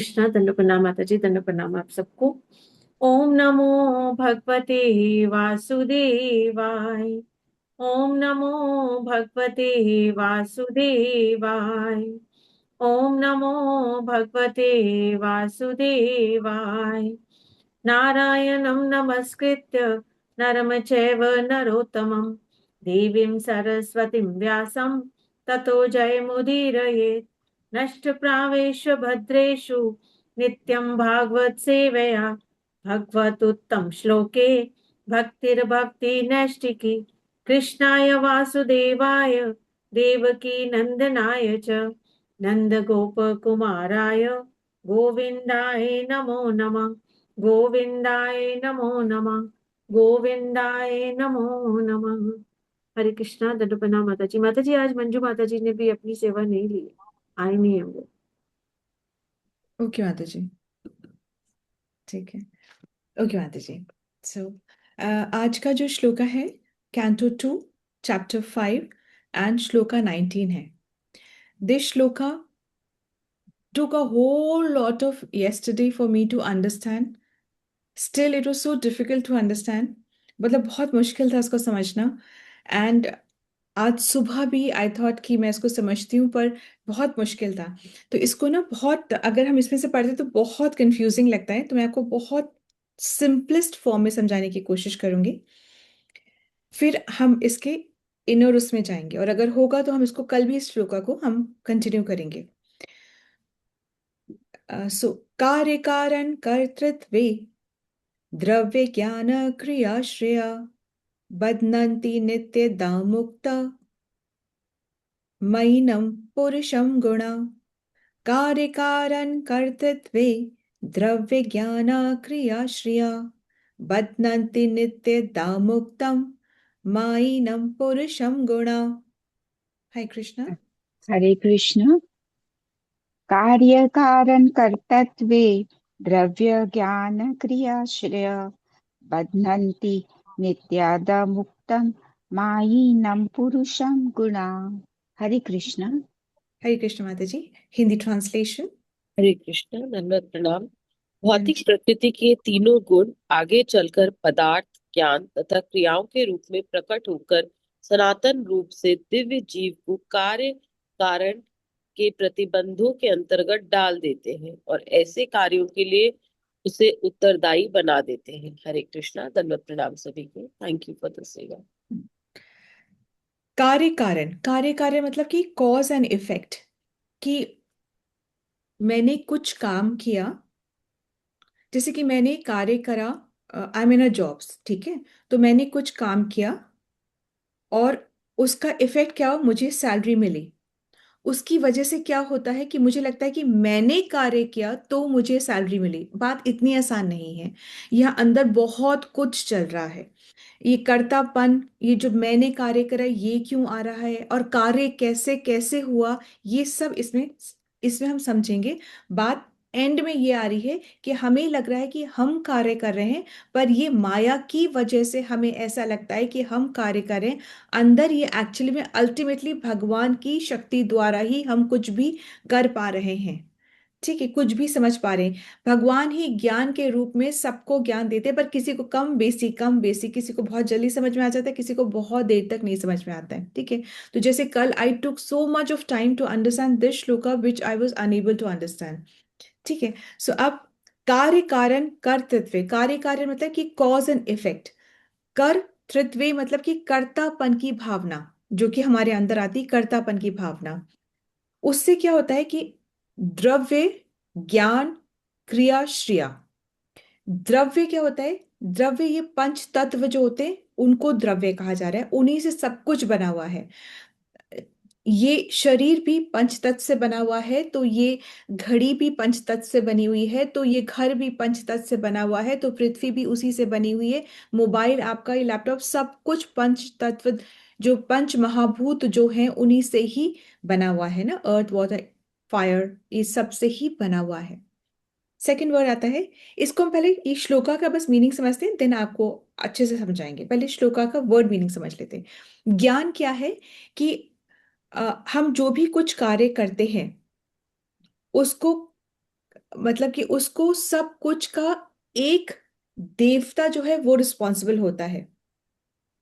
कृष्णा। दंड प्रणाम माता जी, दंड प्रणाम आप सबको। ओम नमो भगवते वासुदेवाय। ओम नमो भगवते वासुदेवाय। ओम नमो भगवते वासुदेवाय। नारायणं नमस्कृत्य नरं चैव नरोत्तमं देवीं सरस्वतीं व्यासं ततो जयमुदीरयेत्। नष्टप्रावेषु भद्रेषु नित्यं भागवत सेवया भगवतुत्तम श्लोके भक्तिर्भक्ति नैष्टिकी। कृष्णाय वासुदेवाय देवकी नंदनाय च नंद गोप कुमाराय गोविंदाय नमो नमः। गोविंदाय नमो नमः। गोविंदाय नमो नमः। हरे कृष्णा। दंडोपना माता जी। माता जी आज मंजू माता जी ने भी अपनी सेवा नहीं ली है, आई नहीं है वो। ओके माता जी। ठीक है। ओके माता जी। सो आज का जो श्लोका है कैंटो 2 चैप्टर 5 एंड श्लोका 19 है। This shloka took a whole lot of yesterday for me to understand. Still it was so difficult to understand. मतलब बहुत मुश्किल था इसको समझना। एंड आज सुबह भी आई थॉट कि मैं इसको समझती हूँ, पर बहुत मुश्किल था। तो इसको ना बहुत, अगर हम इसमें से पढ़ते तो बहुत कंफ्यूजिंग लगता है, तो मैं आपको बहुत सिंपलेस्ट फॉर्म में समझाने की कोशिश करूंगी। फिर हम इसके इनर उसमें जाएंगे, और अगर होगा तो हम इसको कल भी इस श्लोका को हम कंटिन्यू करेंगे। सो कार्य कारण कर्तृत्वे द्रव्य ज्ञान क्रियाश्रया बध्नन्ति नित्यदा मुक्ता मयिनं पुरुषं गुणा। कार्यकारण कर्तृत्वे द्रव्य ज्ञान क्रियाश्रिया बध्नन्ति नित्यदा मुक्तं मायिनं पुरुषं गुणा। हाय कृष्णा। हरे कृष्ण। कार्य कारण कर्तव्ये द्रव्य ज्ञान क्रियाश्रय बध्नन्ति नित्यादा मुक्तम मायिनम पुरुषम गुणा। हरे कृष्ण। हरे कृष्ण माता जी। हिंदी ट्रांसलेशन। हरे कृष्ण। दंडवत प्रणाम। भौतिक प्रकृति के तीनों गुण आगे चलकर पदार्थ, ज्ञान तथा क्रियाओं के रूप में प्रकट होकर सनातन रूप से दिव्य जीव को कार्य कारण के प्रतिबंधों के अंतर्गत डाल देते हैं और ऐसे कार्यों के लिए उसे उत्तरदायी बना देते हैं। हरे कृष्णा। दंडवत प्रणाम सभी को। थैंक यू फॉर द सेवा। कार्य कारण, कार्य कार्य मतलब कि कॉज एंड इफेक्ट, कि मैंने कुछ काम किया। जैसे कि मैंने कार्य करा, I am in a jobs, ठीक है। तो मैंने कुछ काम किया और उसका इफेक्ट क्या हुआ, मुझे सैलरी मिली। उसकी वजह से क्या होता है कि मुझे लगता है कि मैंने कार्य किया तो मुझे सैलरी मिली। बात इतनी आसान नहीं है। यहाँ अंदर बहुत कुछ चल रहा है। ये कर्तापन, ये जो मैंने कार्य करा ये क्यों आ रहा है, और कार्य कैसे कैसे हुआ, ये सब इसमें इसमें हम समझेंगे। बात एंड में ये आ रही है कि हमें लग रहा है कि हम कार्य कर रहे हैं, पर ये माया की वजह से हमें ऐसा लगता है कि हम कार्य कर रहे हैं। अंदर ये एक्चुअली में अल्टीमेटली भगवान की शक्ति द्वारा ही हम कुछ भी कर पा रहे हैं, ठीक है, कुछ भी समझ पा रहे हैं। भगवान ही ज्ञान के रूप में सबको ज्ञान देते हैं, पर किसी को कम बेसी, किसी को बहुत जल्दी समझ में आ जाता है, किसी को बहुत देर तक नहीं समझ में आता है, ठीक है। तो जैसे कल I took so much of time to understand this shloka which I was unable to understand, ठीक है। सो अब कार्य कारण कर्तृत्व, कार्य कारण मतलब कि कॉज एंड इफेक्ट। कर्तृत्व मतलब कि कर्तापन की भावना, जो कि हमारे अंदर आती, कर्तापन की भावना। उससे क्या होता है कि द्रव्य ज्ञान क्रिया श्रिया। द्रव्य क्या होता है, द्रव्य ये पंच तत्व जो होते हैं उनको द्रव्य कहा जा रहा है, उन्हीं से सब कुछ बना हुआ है। ये शरीर भी पंचतत्व से बना हुआ है, तो ये घड़ी भी पंचतत्व से बनी हुई है, तो ये घर भी पंचतत्व से बना हुआ है, तो पृथ्वी भी उसी से बनी हुई है। मोबाइल, आपका ये लैपटॉप, सब कुछ पंचतत्व, जो पंच महाभूत जो हैं उन्हीं से ही बना हुआ है ना। अर्थ वाटर फायर, ये सब से ही बना हुआ है। सेकंड वर्ड आता है, इसको हम पहले ये श्लोका का बस मीनिंग समझते हैं, देन आपको अच्छे से समझाएंगे। पहले श्लोका का वर्ड मीनिंग समझ लेते हैं। ज्ञान क्या है कि हम जो भी कुछ कार्य करते हैं उसको मतलब कि उसको सब कुछ का एक देवता जो है वो रिस्पॉन्सिबल होता है।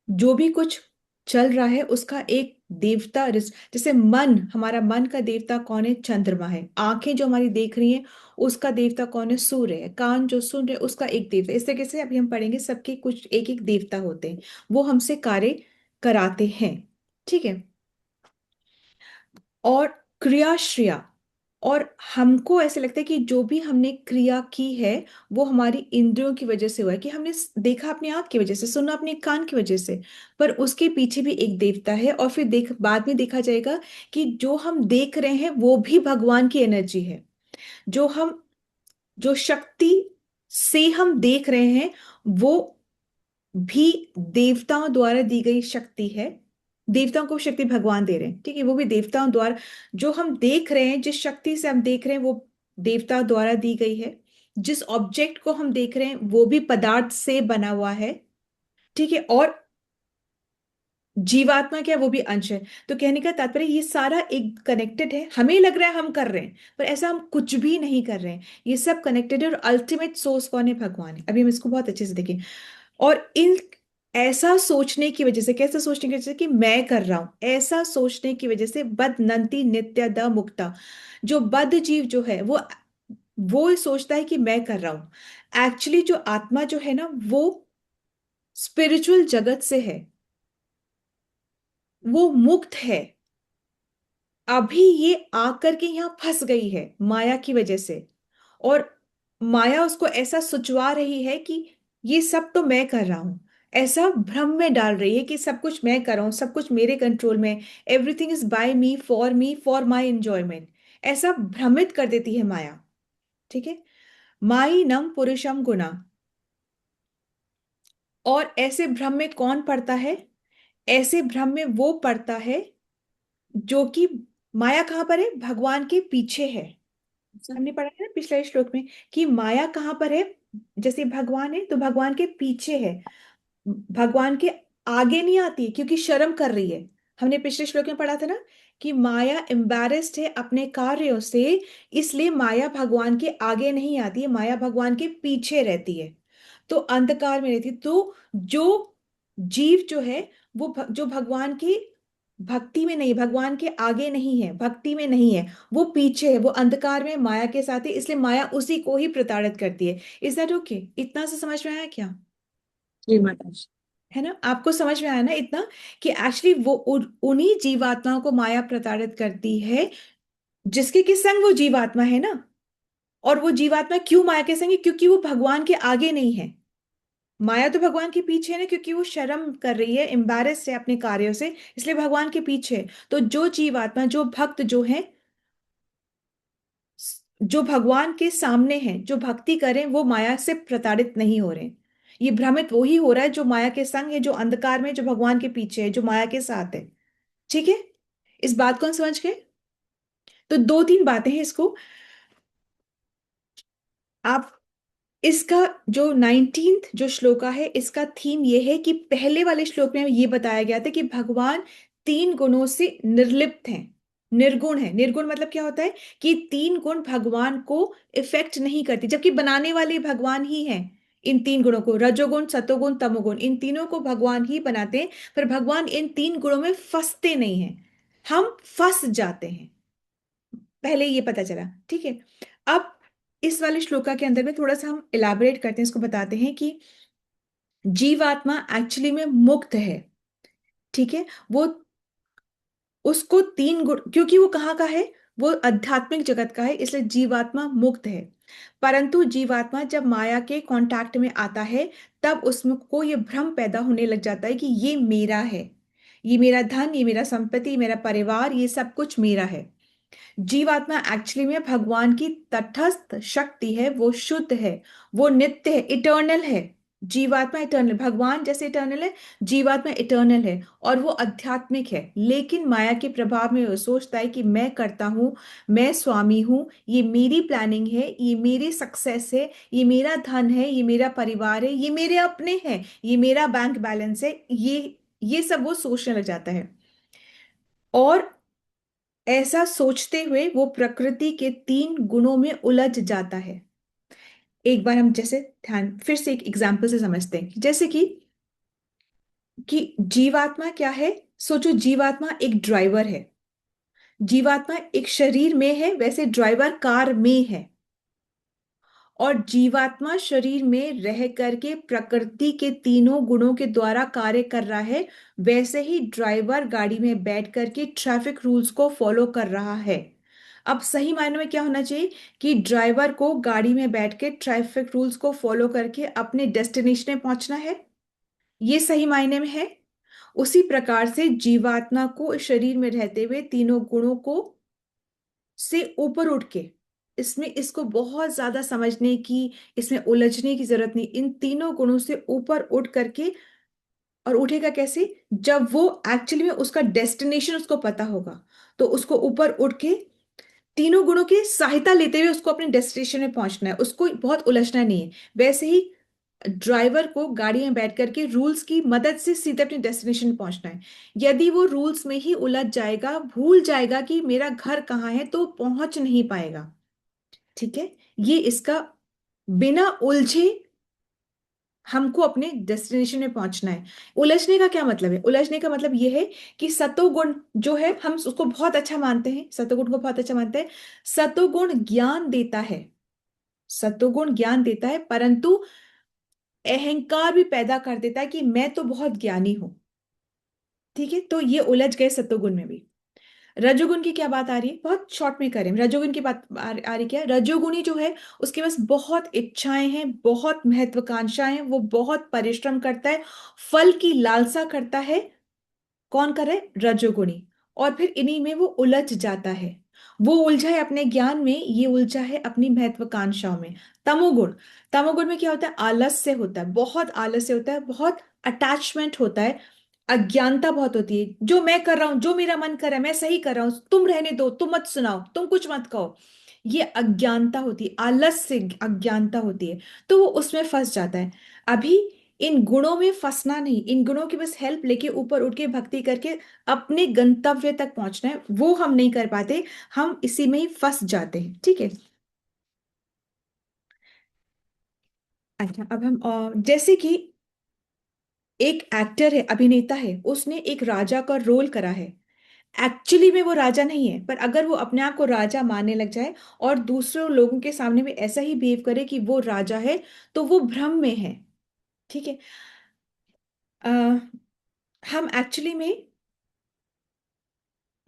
जो भी कुछ चल रहा है उसका एक देवता जैसे मन, हमारा मन का देवता कौन है? चंद्रमा है। आंखें जो हमारी देख रही हैं उसका देवता कौन है? सूर्य है। कान जो सुन रहे हैं उसका एक देवता। इस तरीके से अभी हम पढ़ेंगे, सबके कुछ एक एक देवता होते हैं, वो हमसे कार्य कराते हैं। ठीक है। और क्रियाश्रिया, और हमको ऐसे लगता है कि जो भी हमने क्रिया की है वो हमारी इंद्रियों की वजह से हुआ है, कि हमने देखा अपनी आंख की वजह से, सुना अपने कान की वजह से, पर उसके पीछे भी एक देवता है। और फिर बाद में देखा जाएगा कि जो हम देख रहे हैं वो भी भगवान की एनर्जी है। जो हम जो शक्ति से हम देख रहे हैं वो भी देवताओं द्वारा दी गई शक्ति है। देवताओं को शक्ति भगवान दे रहे हैं, ठीक है, वो भी देवताओं द्वारा। जो हम देख रहे हैं, जिस शक्ति से हम देख रहे हैं वो देवता द्वारा दी गई है। जिस ऑब्जेक्ट को हम देख रहे हैं वो भी पदार्थ से बना हुआ है, ठीक है। और जीवात्मा क्या है? वो भी अंश है। तो कहने का तात्पर्य ये सारा एक कनेक्टेड है। हमें लग रहा है हम कर रहे हैं, पर ऐसा हम कुछ भी नहीं कर रहे हैं। ये सब कनेक्टेड है और अल्टीमेट सोर्स कौन है? भगवान है। अभी हम इसको बहुत अच्छे से देखें। और इन ऐसा सोचने की वजह से, कैसे सोचने की वजह से कि मैं कर रहा हूं, ऐसा सोचने की वजह से बदनंती नित्य द मुक्ता, जो बद्ध जीव जो है वो सोचता है कि मैं कर रहा हूं। एक्चुअली जो आत्मा जो है ना वो स्पिरिचुअल जगत से है, वो मुक्त है। अभी ये आकर के यहाँ फंस गई है माया की वजह से। और माया उसको ऐसा सुचवा रही है कि ये सब तो मैं कर रहा हूं, ऐसा भ्रम में डाल रही है कि सब कुछ मैं कर रहा हूं, सब कुछ मेरे कंट्रोल में, everything is by me for my enjoyment, ऐसा भ्रमित कर देती है माया। ठीक है। माई नम पुरुषम गुना। और ऐसे भ्रम में कौन पड़ता है? ऐसे भ्रम में वो पड़ता है जो कि माया कहाँ पर है? भगवान के पीछे है। हमने पढ़ा है ना पिछले श्लोक में कि माया कहाँ पर है? जैसे भगवान है तो भगवान के पीछे है, भगवान के आगे नहीं आती क्योंकि शर्म कर रही है। हमने पिछले श्लोक में पढ़ा था ना कि माया एम्बैरेस्ड है अपने कार्यों से, इसलिए माया भगवान के आगे नहीं आती है, माया भगवान के पीछे रहती है, तो अंधकार में रहती है। तो जो जीव जो है वो जो भगवान की भक्ति में नहीं, भगवान के आगे नहीं है, भक्ति में नहीं है, वो पीछे है, वो अंधकार में माया के साथ है, इसलिए माया उसी को ही प्रताड़ित करती है। Is that okay? इतना से समझ में आया क्या? जी माता जी। है ना? आपको समझ में आया ना इतना कि एक्चुअली वो उन्हीं जीवात्माओं को माया प्रताड़ित करती है जिसके कि संग वो जीवात्मा है ना। और वो जीवात्मा क्यों माया के संग है? क्योंकि वो भगवान के आगे नहीं है। माया तो भगवान के पीछे है ना, क्योंकि वो शर्म कर रही है, एम्बैरेस्ड है अपने कार्यों से, इसलिए भगवान के पीछे है। तो जो जीवात्मा, जो भक्त जो है, जो भगवान के सामने हैं, जो भक्ति करें, वो माया से प्रताड़ित नहीं हो रहे। ये भ्रमित वही हो रहा है जो माया के संग है, जो अंधकार में, जो भगवान के पीछे है, जो माया के साथ है। ठीक है। इस बात को हम समझ गए। तो दो तीन बातें हैं इसको आप, इसका जो 19th जो श्लोका है इसका थीम ये है कि पहले वाले श्लोक में ये बताया गया था कि भगवान तीन गुणों से निर्लिप्त हैं, निर्गुण है। निर्गुण मतलब क्या होता है? कि तीन गुण भगवान को इफेक्ट नहीं करती, जबकि बनाने वाले भगवान ही हैं। इन तीन गुणों को, रजोगुण सतोगुण तमोगुण, इन तीनों को भगवान ही बनाते हैं, पर भगवान इन तीन गुणों में फंसते नहीं हैं, हम फंस जाते हैं। पहले ये पता चला। ठीक है। अब इस वाले श्लोका के अंदर में थोड़ा सा हम इलाबोरेट करते हैं, इसको बताते हैं कि जीवात्मा एक्चुअली में मुक्त है। ठीक है। वो उसको तीन गुण, क्योंकि वो कहाँ का है? वो आध्यात्मिक जगत का है, इसलिए जीवात्मा मुक्त है। परंतु जीवात्मा जब माया के कांटेक्ट में आता है तब उसमें को ये भ्रम पैदा होने लग जाता है कि ये मेरा है, ये मेरा धन, ये मेरा संपत्ति, मेरा परिवार, ये सब कुछ मेरा है। जीवात्मा एक्चुअली में भगवान की तटस्थ शक्ति है, वो शुद्ध है, वो नित्य है, इटर्नल है। जीवात्मा इटर्नल, भगवान जैसे इटर्नल है, जीवात्मा इटर्नल है और वो आध्यात्मिक है। लेकिन माया के प्रभाव में वो सोचता है कि मैं करता हूं, मैं स्वामी हूं, ये मेरी प्लानिंग है, ये मेरी सक्सेस है, ये मेरा धन है, ये मेरा परिवार है, ये मेरे अपने हैं, ये मेरा बैंक बैलेंस है, ये सब वो सोचने लग जाता है। और ऐसा सोचते हुए वो प्रकृति के 3 गुणों में उलझ जाता है। एक बार हम जैसे ध्यान फिर से एक एग्जाम्पल से समझते हैं, जैसे कि जीवात्मा क्या है। सोचो जीवात्मा एक ड्राइवर है, जीवात्मा एक शरीर में है, वैसे ड्राइवर कार में है। और जीवात्मा शरीर में रह करके प्रकृति के 3 गुणों के द्वारा कार्य कर रहा है, वैसे ही ड्राइवर गाड़ी में बैठ करके ट्रैफिक रूल्स को फॉलो कर रहा है। अब सही मायने में क्या होना चाहिए कि ड्राइवर को गाड़ी में बैठ के ट्रैफिक रूल्स को फॉलो करके अपने डेस्टिनेशन में पहुंचना है, ये सही मायने में है। उसी प्रकार से जीवात्मा को इस शरीर में रहते हुए 3 गुणों को से ऊपर उठ के, इसमें इसको बहुत ज्यादा समझने की, इसमें उलझने की जरूरत नहीं। इन 3 गुणों से ऊपर उठ करके, और उठेगा कैसे, जब वो एक्चुअली में उसका डेस्टिनेशन उसको पता होगा, तो उसको ऊपर उठ के 3 गुणों की सहायता लेते हुए उसको अपने डेस्टिनेशन में पहुंचना है, उसको बहुत उलझना नहीं है। वैसे ही ड्राइवर को गाड़ी में बैठ करके रूल्स की मदद से सीधे अपने डेस्टिनेशन पहुंचना है। यदि वो रूल्स में ही उलझ जाएगा, भूल जाएगा कि मेरा घर कहाँ है, तो पहुंच नहीं पाएगा। ठीक है, ये इसका बिना उलझे हमको अपने डेस्टिनेशन में पहुंचना है। उलझने का क्या मतलब है? उलझने का मतलब ये है कि सतोगुण जो है, हम उसको बहुत अच्छा मानते हैं, सतोगुण को बहुत अच्छा मानते हैं। सतोगुण ज्ञान देता है, सतोगुण ज्ञान देता है, परंतु अहंकार भी पैदा कर देता है कि मैं तो बहुत ज्ञानी हूं। ठीक है, तो ये उलझ गए सतोगुण में भी। रजोगुण की क्या बात आ रही है, बहुत शॉर्ट में करें। रजोगुण की बात आ रही क्या है? रजोगुणी जो है उसके पास बहुत इच्छाएं हैं, बहुत महत्वाकांक्षाएं हैं, वो बहुत परिश्रम करता है, फल की लालसा करता है। कौन करे? रजोगुणी। और फिर इन्हीं में वो उलझ जाता है, वो उलझा है अपने ज्ञान में, ये उलझा है अपनी महत्वाकांक्षाओं में। तमोगुण, तमोगुण में क्या होता है? आलस्य होता है, बहुत आलस्य होता है, बहुत अटैचमेंट होता है, अज्ञानता बहुत होती है। जो मैं कर रहा हूं, जो मेरा मन कर रहा है, मैं सही कर रहा हूं, तुम रहने दो, तुम मत सुनाओ, तुम कुछ मत कहो, ये अज्ञानता होती है, आलस्य अज्ञानता होती है। तो वो उसमें फंस जाता है। अभी इन गुणों में फंसना नहीं, इन गुणों की बस हेल्प लेके ऊपर उठ के भक्ति करके अपने गंतव्य तक पहुंचना है, वो हम नहीं कर पाते, हम इसी में ही फंस जाते हैं। ठीक है, अच्छा अब हम जैसे कि एक एक्टर है, अभिनेता है, उसने एक राजा का रोल करा है। एक्चुअली में वो राजा नहीं है, पर अगर वो अपने आप को राजा मानने लग जाए और दूसरों लोगों के सामने भी ऐसा ही बिहेव करे कि वो राजा है, तो वो भ्रम में है। ठीक है, अ, हम एक्चुअली में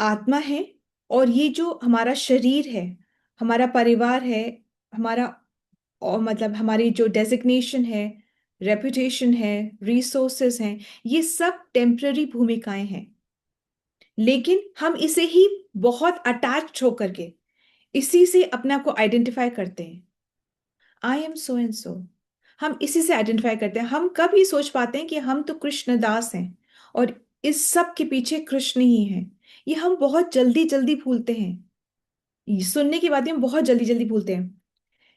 आत्मा है, और ये जो हमारा शरीर है, हमारा परिवार है, हमारा, और मतलब हमारी जो डेजिग्नेशन है, रेपुटेशन है, रिसोर्सेस हैं, ये सब टेम्पररी भूमिकाएं हैं। लेकिन हम इसे ही बहुत अटैच होकर के इसी से अपने आप को आइडेंटिफाई करते हैं। I am so and so, हम इसी से आइडेंटिफाई करते हैं। हम कब ये सोच पाते हैं कि हम तो कृष्ण दास हैं और इस सब के पीछे कृष्ण ही हैं? ये हम बहुत जल्दी जल्दी भूलते हैं, ये सुनने के बाद ही हम बहुत जल्दी जल्दी भूलते हैं।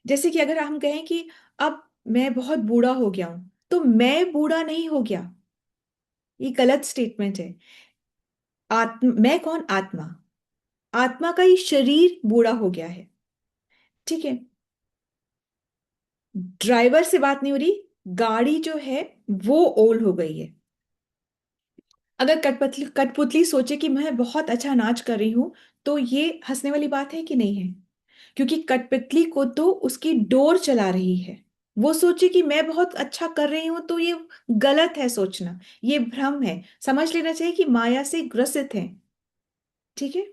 जैसे कि अगर हम कहें कि अब मैं बहुत बूढ़ा हो गया हूं, तो मैं बूढ़ा नहीं हो गया, ये गलत स्टेटमेंट है। मैं कौन? आत्मा, आत्मा का ये शरीर बूढ़ा हो गया है। ठीक है, ड्राइवर से बात नहीं हो रही, गाड़ी जो है वो ओल्ड हो गई है। अगर कठपुतली कठपुतली सोचे कि मैं बहुत अच्छा नाच कर रही हूं, तो ये हंसने वाली बात है कि नहीं है? क्योंकि कठपुतली को तो उसकी डोर चला रही है। वो सोचे कि मैं बहुत अच्छा कर रही हूं, तो ये गलत है सोचना, ये भ्रम है। समझ लेना चाहिए कि माया से ग्रसित है। ठीक है,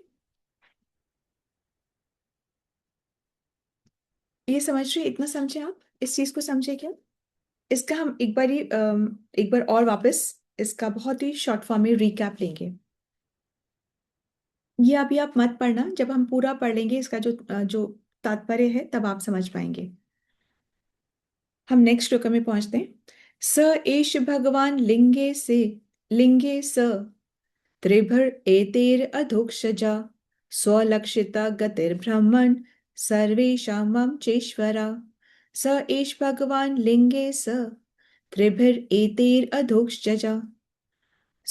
ये समझ रहे? इतना समझे आप? इस चीज को समझे क्या? इसका हम एक बार ही एक बार और वापस इसका बहुत ही शॉर्ट फॉर्म में रिकैप लेंगे। ये अभी आप मत पढ़ना, जब हम पूरा पढ़ लेंगे इसका जो तात्पर्य है, तब आप समझ पाएंगे। हम नेक्स्ट श्लोक में पहुंचते हैं। स एष भगवान लिंगे स त्रिभर एतेर अधोक्षजा स्वलक्षिता गतिर्ब्रह्मन् सर्वेषां मम चेश्वरा। स एष भगवान लिंगे स त्रिभिर एतेर अधोक्षजा।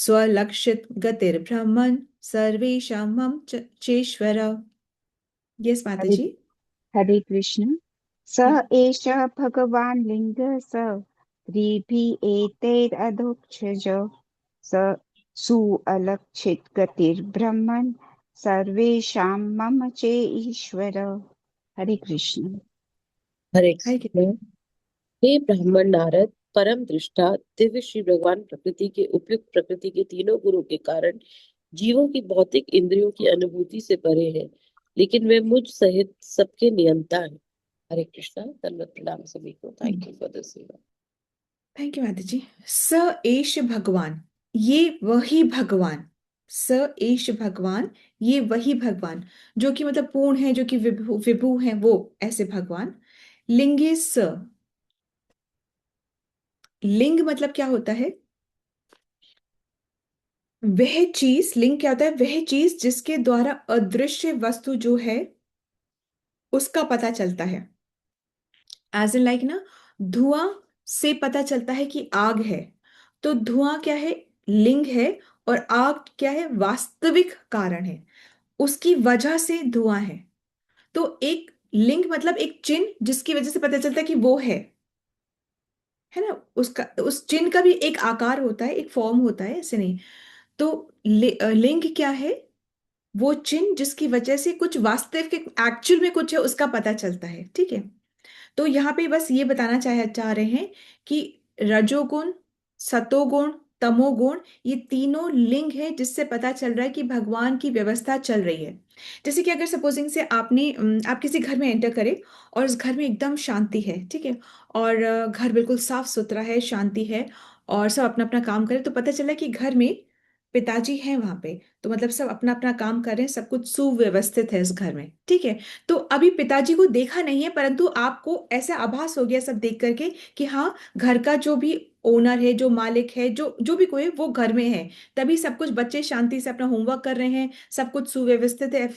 स्वलक्षित गतिर्ब्रह्मन् सर्वेषां मम चेश्वर। यस माता हरे जी। हरे कृष्ण। स एष भगवान् लिङ्गः स त्रिभिः एतैरधोक्षज स सुअलक्षित गतिर्ब्रह्मन् सर्वेषां मम चे ईश्वर। हरे कृष्ण। हरे हरे कृष्ण। हे ब्राह्मण नारद, परम दृष्टा दिव्य श्री भगवान प्रकृति के उपयुक्त प्रकृति के तीनों गुणों के कारण जीवों की भौतिक इंद्रियों की अनुभूति से परे है, लेकिन वे मुझ सहित सबके नियंता है। हरे कृष्णा। धन्यवाद। प्रणाम सभी को। थैंक यू फॉर दिस सेवा। थैंक यू माता जी। स एष भगवान, ये वही भगवान। स एष भगवान, ये वही भगवान जो कि मतलब पूर्ण है, जो कि विभु विभु है, वो ऐसे भगवान। लिंगे स, लिंग मतलब क्या होता है? वह चीज, लिंग क्या होता है? वह चीज जिसके द्वारा अदृश्य वस्तु जो है उसका पता चलता है। एज इन लाइक ना, धुआं से पता चलता है कि आग है, तो धुआं क्या है? लिंग है। और आग क्या है? वास्तविक कारण है, उसकी वजह से धुआं है। तो एक लिंग मतलब एक चिन्ह जिसकी वजह से पता चलता है कि वो है ना। उसका, उस चिन्ह का भी एक आकार होता है, एक फॉर्म होता है, ऐसे नहीं। तो लिंग क्या है? वो चिन्ह जिसकी वजह से कुछ वास्तविक एक्चुअल में कुछ है उसका पता चलता है। ठीक है। तो यहाँ पे बस ये बताना चाह रहे हैं कि रजोगुण, सतोगुण, तमोगुण, ये तीनों लिंग है जिससे पता चल रहा है कि भगवान की व्यवस्था चल रही है। जैसे कि अगर सपोजिंग से आप किसी घर में एंटर करें और उस घर में एकदम शांति है, ठीक है, और घर बिल्कुल साफ सुथरा है, शांति है, और सब अपना अपना काम करें, तो पता चला कि घर में पिताजी हैं वहां पे, तो मतलब सब अपना अपना काम कर रहे हैं, सब कुछ सुव्यवस्थित है इस घर में। ठीक है। तो अभी पिताजी को देखा नहीं है, परंतु आपको ऐसा आभास हो गया सब देख करके कि हाँ, घर का जो भी ओनर है, जो मालिक है, जो जो भी कोई है, वो घर में है। तभी सब कुछ, बच्चे शांति से अपना होमवर्क कर रहे हैं, सब कुछ सुव्यवस्थित है।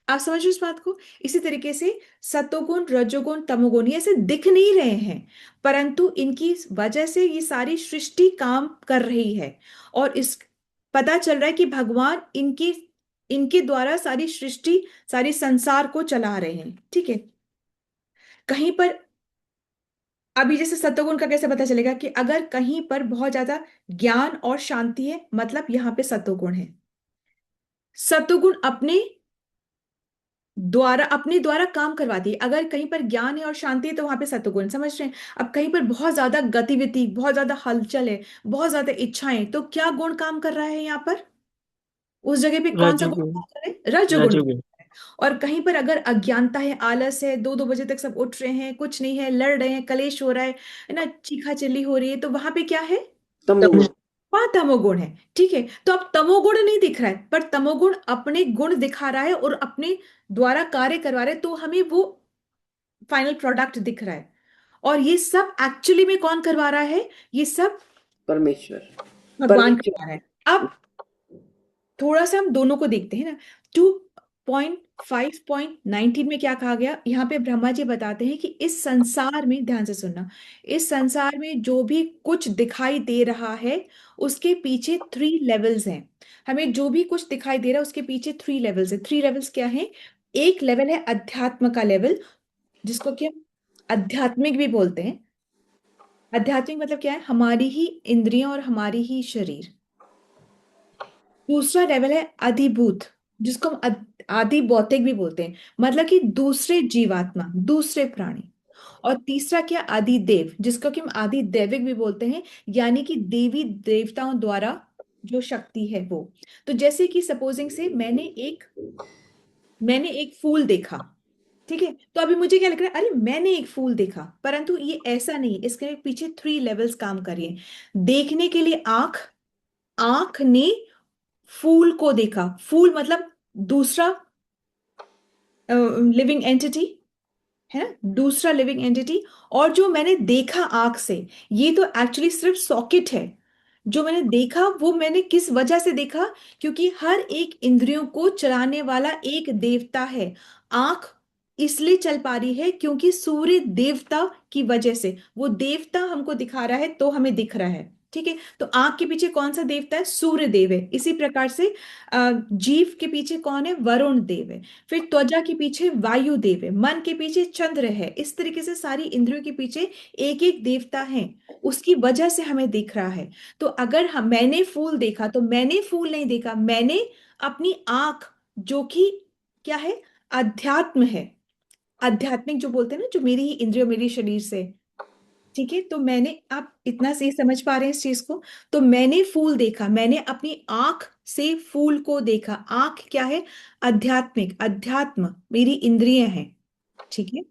आप समझ रहे हो इस बात को? इसी तरीके से सतोगुण, रजोगुण, तमोगुण ये ऐसे दिख नहीं रहे हैं, परंतु इनकी वजह से ये सारी सृष्टि काम कर रही है। और इस पता चल रहा है कि भगवान इनकी इनके द्वारा सारी सृष्टि, सारी संसार को चला रहे हैं। ठीक है। कहीं पर अभी जैसे सत्वगुण का कैसे पता चलेगा कि अगर कहीं पर बहुत ज्यादा ज्ञान और शांति है, मतलब यहाँ पे सत्वगुण है। सत्वगुण अपने द्वारा काम करवाती है। अगर कहीं पर ज्ञान है और शांति है तो वहां पे सत्वगुण, समझ रहे हैं? अब कहीं पर बहुत ज्यादा गतिविधि, बहुत ज्यादा हलचल है, बहुत ज्यादा इच्छाएं, तो क्या गुण काम कर रहा है यहाँ पर? उस जगह पे कौन सा गुण रजोगुण। काम कर रहा है? रजोगुण काम रजोगुण। कर रहा है। और कहीं पर अगर अज्ञानता है, आलस है, 2-2 बजे तक सब उठ रहे हैं, कुछ नहीं है, लड़ रहे हैं, कलेश हो रहा है ना, चीखा चिल्ली हो रही है, तो वहां पे क्या है? तमोगुण। वहां तमोगुण है। ठीक है। तो अब तमोगुण नहीं दिख रहा है, पर तमोगुण अपने गुण दिखा रहा है और अपने द्वारा कार्य करवा रहा है, तो हमें वो फाइनल प्रोडक्ट दिख रहा है। और ये सब एक्चुअली में कौन करवा रहा है? ये सब परमेश्वर। भगवान करवा रहा है। अब थोड़ा सा हम दोनों को देखते हैं ना। 2.5.19 में क्या कहा गया? यहाँ पे ब्रह्मा जी बताते हैं कि इस संसार में, ध्यान से सुनना, इस संसार में जो भी कुछ दिखाई दे रहा है उसके पीछे 3 लेवल्स हैं। हमें जो भी कुछ दिखाई दे रहा है उसके पीछे 3 लेवल्स है। 3 लेवल्स क्या है? एक लेवल है अध्यात्म का लेवल, जिसको कि हम आध्यात्मिक भी बोलते हैं। आध्यात्मिक मतलब क्या है? हमारी ही इंद्रियां और हमारी ही शरीर। दूसरा लेवल है अधिभूत, जिसको हम आदि भौतिक भी बोलते हैं, मतलब कि दूसरे जीवात्मा, दूसरे प्राणी। और तीसरा क्या? आदि देव, जिसको कि हम आदि दैविक भी बोलते हैं, यानी कि देवी देवताओं द्वारा जो शक्ति है वो। तो जैसे कि सपोजिंग से मैंने एक फूल देखा, ठीक है, तो अभी मुझे क्या लग रहा है? अरे मैंने एक फूल देखा, परंतु ये ऐसा नहीं, इसके पीछे 3 लेवल्स काम कर रही है। देखने के लिए आंख, आंख ने फूल को देखा, फूल मतलब दूसरा लिविंग एंटिटी, है ना, दूसरा लिविंग एंटिटी। और जो मैंने देखा आंख से, ये तो एक्चुअली सिर्फ सॉकेट है। जो मैंने देखा वो मैंने किस वजह से देखा? क्योंकि हर एक इंद्रियों को चलाने वाला एक देवता है। आंख इसलिए चल पा रही है क्योंकि सूर्य देवता की वजह से, वो देवता हमको दिखा रहा है तो हमें दिख रहा है। ठीक है। तो आंख के पीछे कौन सा देवता है? सूर्य देव है। इसी प्रकार से जीभ के पीछे कौन है? वरुण देव है। फिर त्वचा के पीछे वायु देव है। मन के पीछे चंद्र है। इस तरीके से सारी इंद्रियों के पीछे एक एक देवता है, उसकी वजह से हमें दिख रहा है। तो अगर मैंने फूल देखा, तो मैंने फूल नहीं देखा, मैंने अपनी आंख, जो कि क्या है? अध्यात्म है। आध्यात्मिक जो बोलते हैं ना, जो मेरी ही इंद्रियों, मेरी शरीर से, ठीक है। तो मैंने, आप इतना सही समझ पा रहे हैं इस चीज को? तो मैंने फूल देखा, मैंने अपनी आंख से फूल को देखा। आंख क्या है? आध्यात्मिक, अध्यात्म मेरी इंद्रिय है, ठीक है।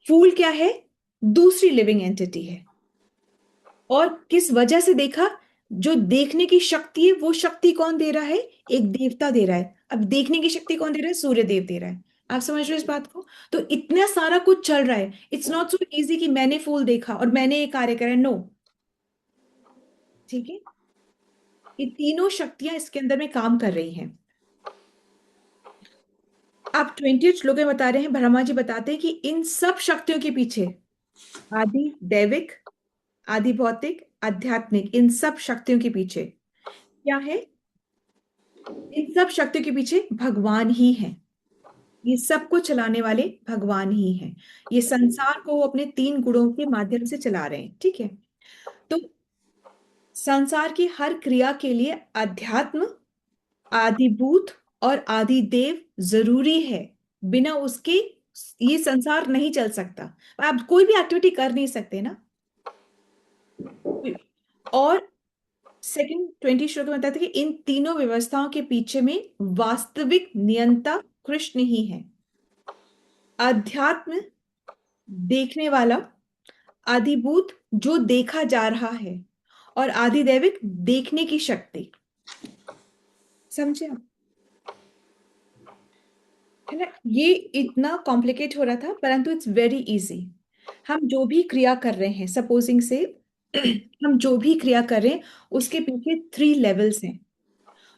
फूल क्या है? दूसरी लिविंग एंटिटी है। और किस वजह से देखा? जो देखने की शक्ति है, वो शक्ति कौन दे रहा है? एक देवता दे रहा है। अब देखने की शक्ति कौन दे रहा है? सूर्य देव दे रहा है। आप समझ रहे हो इस बात को? तो इतना सारा कुछ चल रहा है। इट्स नॉट सो इजी कि मैंने फूल देखा और मैंने ये कार्य करा। नो, ठीक है। ये तीनों शक्तियां इसके अंदर में काम कर रही हैं। आप 20 श्लोक में बता रहे हैं, ब्रह्मा जी बताते हैं कि इन सब शक्तियों के पीछे आदि दैविक, आदि भौतिक, आध्यात्मिक, इन सब शक्तियों के पीछे क्या है? इन सब शक्तियों के पीछे भगवान ही है। ये सबको चलाने वाले भगवान ही हैं। ये संसार को वो अपने 3 गुणों के माध्यम से चला रहे हैं, ठीक है। तो संसार की हर क्रिया के लिए अध्यात्म, आदिभूत और आदिदेव जरूरी है। बिना उसके ये संसार नहीं चल सकता। आप कोई भी एक्टिविटी कर नहीं सकते ना। और सेकंड 20 श्लोक में बताते हैं कि इन तीनों व्यवस्थाओं के पीछे में वास्तविक नियंता कृष्ण ही है। अध्यात्म देखने वाला, आदिभूत जो देखा जा रहा है, और आदिदैविक देखने की शक्ति। समझे आप? है ना? ये इतना कॉम्प्लिकेट हो रहा था, परंतु इट्स वेरी इजी। हम जो भी क्रिया कर रहे हैं, सपोजिंग से हम जो भी क्रिया कर रहे हैं, उसके पीछे 3 लेवल्स हैं।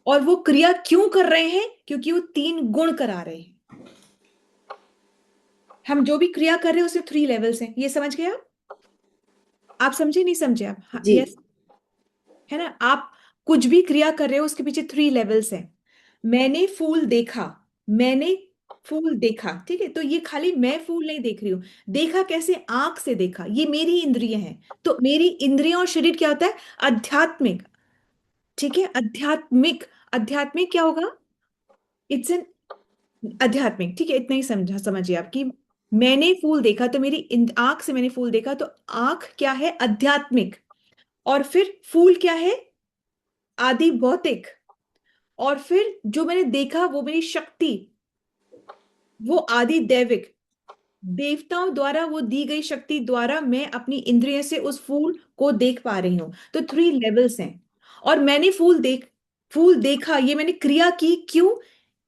और वो क्रिया क्यों कर रहे हैं? क्योंकि वो 3 गुण करा रहे हैं। हम जो भी क्रिया कर रहे हैं उसमें 3 लेवल्स हैं। ये समझ गए आप? आप समझे, नहीं समझे आप? हाँ, जी। यस, है ना? आप कुछ भी क्रिया कर रहे हो, उसके पीछे 3 लेवल्स हैं। मैंने फूल देखा, मैंने फूल देखा, ठीक है। तो ये खाली मैं फूल नहीं देख रही हूं। देखा कैसे? आंख से देखा। ये मेरी इंद्रिय है। तो मेरी इंद्रियों और शरीर क्या होता है? आध्यात्मिक, ठीक है। आध्यात्मिक, आध्यात्मिक क्या होगा? इट्स एन आध्यात्मिक, ठीक है। इतना ही समझिए आप कि मैंने फूल देखा, तो मेरी आंख से मैंने फूल देखा। तो आंख क्या है? आध्यात्मिक। और फिर फूल क्या है? आदि भौतिक। और फिर जो मैंने देखा वो मेरी शक्ति, वो आदि दैविक। देवताओं द्वारा वो दी गई शक्ति द्वारा मैं अपनी इंद्रिय से उस फूल को देख पा रही हूं। तो 3 लेवल्स हैं। और मैंने फूल देखा, ये मैंने क्रिया की। क्यों?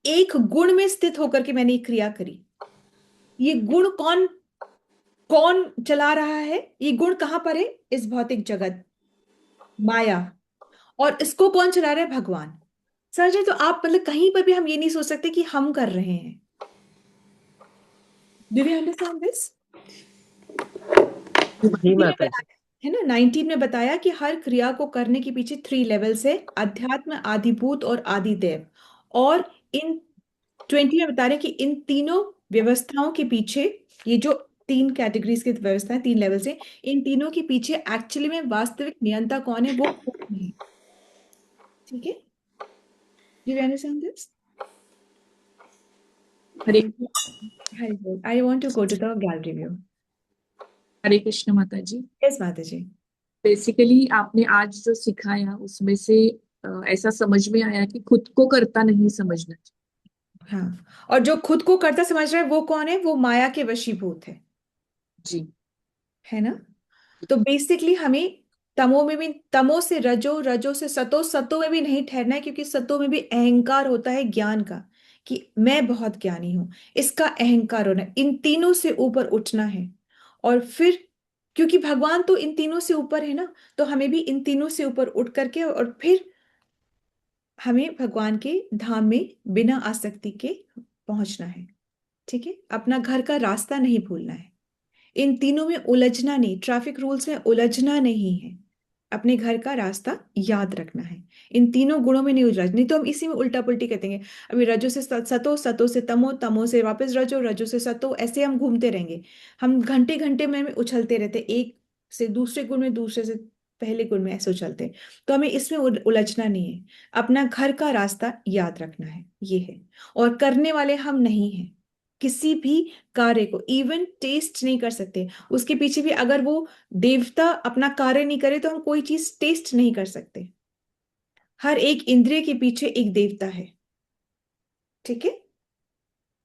एक गुण में स्थित होकर के मैंने ये क्रिया करी। ये गुण कौन कौन चला रहा है? ये गुण कहां पर है? इस भौतिक जगत, माया। और इसको कौन चला रहा है? भगवान। सर जी, तो आप मतलब कहीं पर भी हम ये नहीं सोच सकते कि हम कर रहे हैं। Do we understand this? जी माता जी। है ना, 19 में बताया कि हर क्रिया को करने के पीछे 3 लेवल्स है, अध्यात्म, आदिभूत और आदिदेव। और इन 20 में बता रहे हैं कि इन तीनों व्यवस्थाओं के पीछे, ये जो 3 कैटेगरीज की व्यवस्था है, 3 लेवल्स है, इन तीनों के पीछे एक्चुअली में वास्तविक नियंता कौन है? वो कौन है, ठीक है। Do you understand this? Hare Hari बोल। I want to go to the gallery view. Hare Krishna माता जी। यस माता जी। बेसिकली आपने आज जो सिखाया उसमें से ऐसा समझ में आया कि खुद को करता नहीं समझना चाहिए। हाँ, और जो खुद को करता समझ रहा है वो कौन है? वो माया के वशीभूत जी। है ना। तो बेसिकली हमें तमो में भी, तमो से रजो, रजो से सतो, सतो में भी नहीं ठहरना है, क्योंकि सतो में भी अहंकार होता है ज्ञान का, कि मैं बहुत ज्ञानी हूं। इसका अहंकार होना है। इन तीनों से ऊपर उठना है। और फिर क्योंकि भगवान तो इन तीनों से ऊपर है ना, तो हमें भी इन तीनों से ऊपर उठ करके, और फिर हमें भगवान के धाम में बिना आसक्ति के पहुंचना है, ठीक है। अपना घर का रास्ता नहीं भूलना है। इन तीनों में उलझना नहीं, ट्रैफिक रूल्स में उलझना नहीं है। अपने घर का रास्ता याद रखना है। इन तीनों गुणों में नहीं उलझना, नहीं तो हम इसी में उल्टा पुल्टी कहते हैं। अभी रजो से सतो, सतो से तमो, तमो से वापस रजो, रजो से सतो, ऐसे हम घूमते रहेंगे। हम घंटे घंटे में उछलते रहते, एक से दूसरे गुण में, दूसरे से पहले गुण में ऐसे उछलते हैं। तो हमें इसमें उलझना नहीं है, अपना घर का रास्ता याद रखना है, ये है। और करने वाले हम नहीं हैं, किसी भी कार्य को इवन टेस्ट नहीं कर सकते। उसके पीछे भी अगर वो देवता अपना कार्य नहीं करे तो हम कोई चीज टेस्ट नहीं कर सकते। हर एक इंद्रिय के पीछे एक देवता है, ठीक है।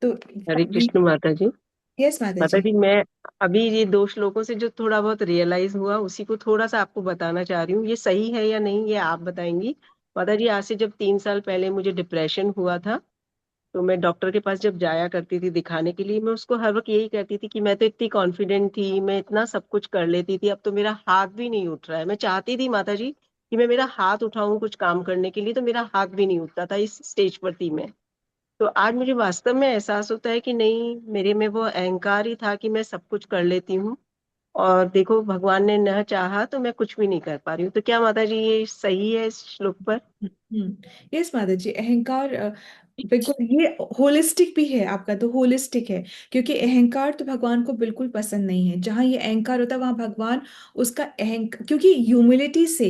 तो हरे कृष्ण माता जी। यस माता माता जी। जी, मैं अभी ये 2 श्लोकों से जो थोड़ा बहुत रियलाइज हुआ उसी को थोड़ा सा आपको बताना चाह रही हूँ। ये सही है या नहीं ये आप बताएंगी। माता जी, आज से जब 3 साल पहले मुझे डिप्रेशन हुआ था, तो मैं डॉक्टर के पास जब जाया करती थी दिखाने के लिए, मैं उसको हर वक्त यही कहती थी कि मैं तो इतनी कॉन्फिडेंट थी, मैं इतना सब कुछ कर लेती थी, अब तो मेरा हाथ भी नहीं उठ रहा है। मैं चाहती थी माता जी कि मैं मेरा हाथ उठाऊं कुछ काम करने के लिए, तो मेरा हाथ भी नहीं उठता था। इस स्टेज पर थी मैं। तो आज मुझे वास्तव में एहसास होता है कि नहीं, मेरे में वो अहंकार ही था कि मैं सब कुछ कर लेती हूँ, और देखो भगवान ने न चाहा तो मैं कुछ भी नहीं कर पा रही हूँ। तो क्या माता जी ये सही है इस श्लोक पर? यस माता जी, अहंकार बिल्कुल ये होलिस्टिक भी है, आपका तो होलिस्टिक है। क्योंकि अहंकार तो भगवान को बिल्कुल पसंद नहीं है। जहां ये अहंकार होता है वहां भगवान उसका अहंकार, क्योंकि ह्यूमिलिटी से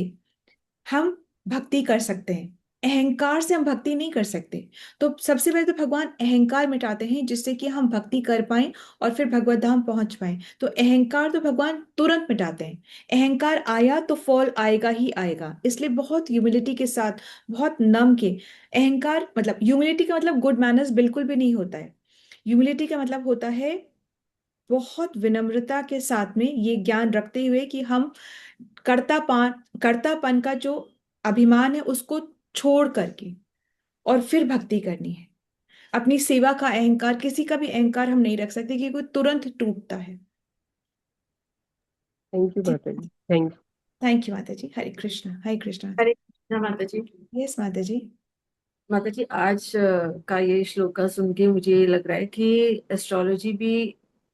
हम भक्ति कर सकते हैं, अहंकार से हम भक्ति नहीं कर सकते। तो सबसे पहले तो भगवान अहंकार मिटाते हैं जिससे कि हम भक्ति कर पाएं और फिर भगवत धाम पहुंच पाएं। तो अहंकार तो भगवान तुरंत मिटाते हैं। अहंकार आया तो फॉल आएगा ही आएगा, इसलिए बहुत ह्यूमिलिटी के साथ, बहुत नम के। अहंकार मतलब, ह्यूमिलिटी का मतलब गुड मैनर्स बिल्कुल भी नहीं होता है। ह्यूमिलिटी का मतलब होता है बहुत विनम्रता के साथ में ये ज्ञान रखते हुए कि हम कर्तापन का जो अभिमान है उसको छोड़ करके और फिर भक्ति करनी है। अपनी सेवा का अहंकार, किसी का भी अहंकार हम नहीं रख सकते क्योंकि वो तुरंत टूटता है। थैंक यू ठीक। माता जी, थैंक यू। थैंक यू माता जी। हरे कृष्ण, हरे कृष्ण माता। हरे कृष्णा माता जी। यस माता जी। माता जी, आज का ये श्लोका सुन के मुझे ये लग रहा है कि एस्ट्रोलॉजी भी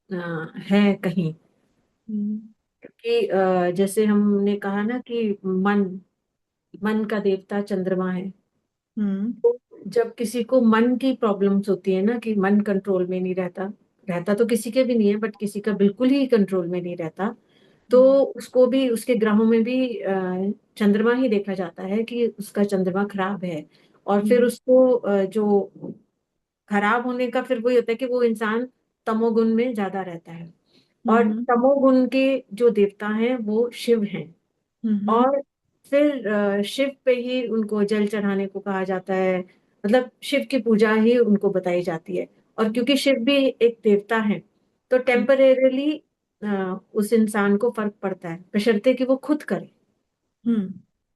अ, है कहीं। हम्म। क्योंकि जैसे हमने कहा ना कि मन मन का देवता चंद्रमा है। हम्म। तो जब किसी को मन की प्रॉब्लम्स होती है ना, कि मन कंट्रोल में नहीं रहता, रहता तो किसी के भी नहीं है, बट किसी का बिल्कुल ही कंट्रोल में नहीं रहता, तो उसको भी, उसके ग्रहों में भी चंद्रमा ही देखा जाता है कि उसका चंद्रमा खराब है। और फिर उसको जो खराब होने का फिर वही होता है कि वो इंसान तमोगुण में ज्यादा रहता है। और हम्म। तमोगुण के जो देवता हैं वो शिव हैं। हम्म। और फिर शिव पे ही उनको जल चढ़ाने को कहा जाता है, मतलब शिव की पूजा ही उनको बताई जाती है। और क्योंकि शिव भी एक देवता है, तो टेम्परेरीली उस इंसान को फर्क पड़ता है, बशर्ते कि वो खुद करे। हम्म।